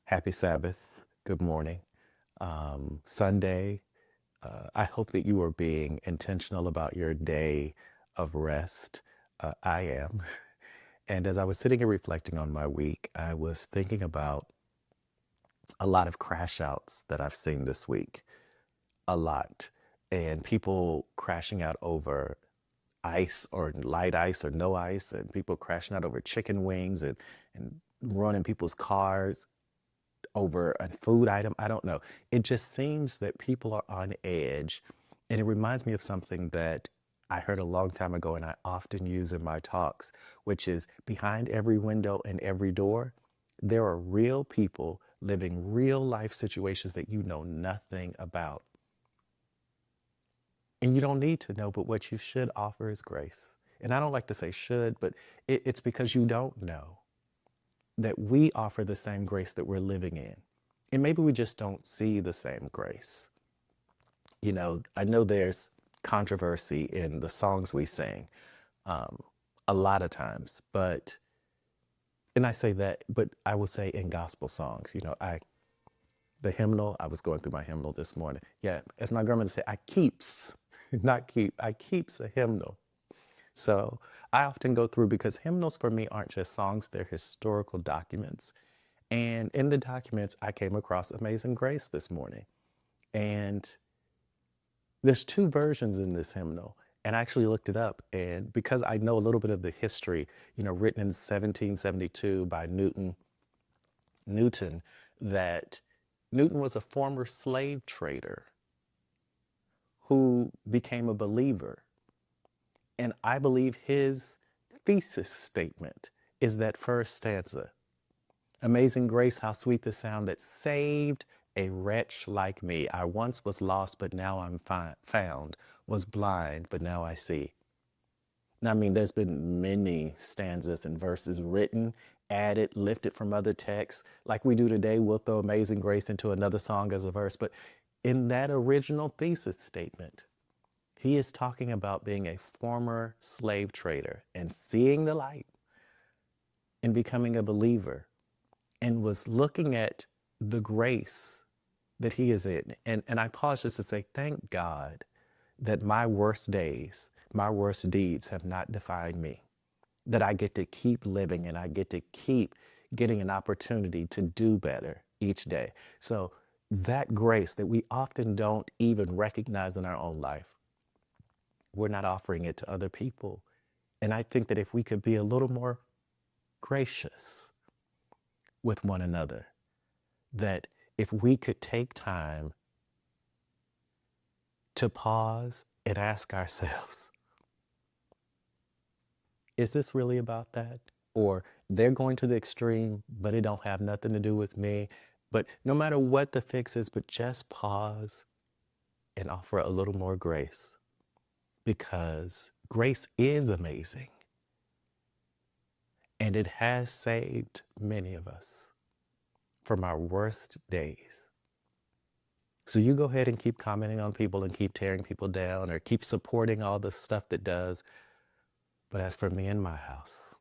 Happy Sabbath. Good morning. Sunday. I hope that you are being intentional about your day of rest. I am. And as I was sitting here reflecting on my week, I was thinking about a lot of crash outs that I've seen this week. A lot. And people crashing out over ice or light ice or no ice, and people crashing out over chicken wings and running people's cars over a food item. I don't know. It just seems that people are on edge. And it reminds me of something that I heard a long time ago and I often use in my talks, which is behind every window and every door, there are real people living real life situations that you know nothing about. And you don't need to know, but what you should offer is grace. And I don't like to say should, but it's because you don't know that we offer the same grace that we're living in. And maybe we just don't see the same grace. I know there's controversy in the songs we sing um, a lot of times, and I say that, but I will say in gospel songs, the hymnal, I was going through my hymnal this morning. Yeah, as my grandmother said, I keeps, not keep, I keeps a hymnal. So I often go through because hymnals for me aren't just songs, they're historical documents. And in the documents, I came across Amazing Grace this morning. And there's two versions in this hymnal. And I actually looked it up. And because I know a little bit of the history, written in 1772 by Newton, that Newton was a former slave trader who became a believer. And I believe his thesis statement is that first stanza. Amazing grace, how sweet the sound that saved a wretch like me. I once was lost, but now I'm found, was blind, but now I see. Now, I mean, there's been many stanzas and verses written, added, lifted from other texts. Like we do today, we'll throw Amazing Grace into another song as a verse. But in that original thesis statement, he is talking about being a former slave trader and seeing the light and becoming a believer, and was looking at the grace that he is in. And I pause just to say, thank God that my worst days, my worst deeds have not defined me, that I get to keep living and I get to keep getting an opportunity to do better each day. So that grace that we often don't even recognize in our own life, we're not offering it to other people. And I think that if we could be a little more gracious with one another, that if we could take time to pause and ask ourselves, is this really about that? Or they're going to the extreme, but it don't have nothing to do with me. But no matter what the fix is, but just pause and offer a little more grace, because grace is amazing and it has saved many of us from our worst days. So you go ahead and keep commenting on people and keep tearing people down or keep supporting all the stuff that does. But as for me and my house,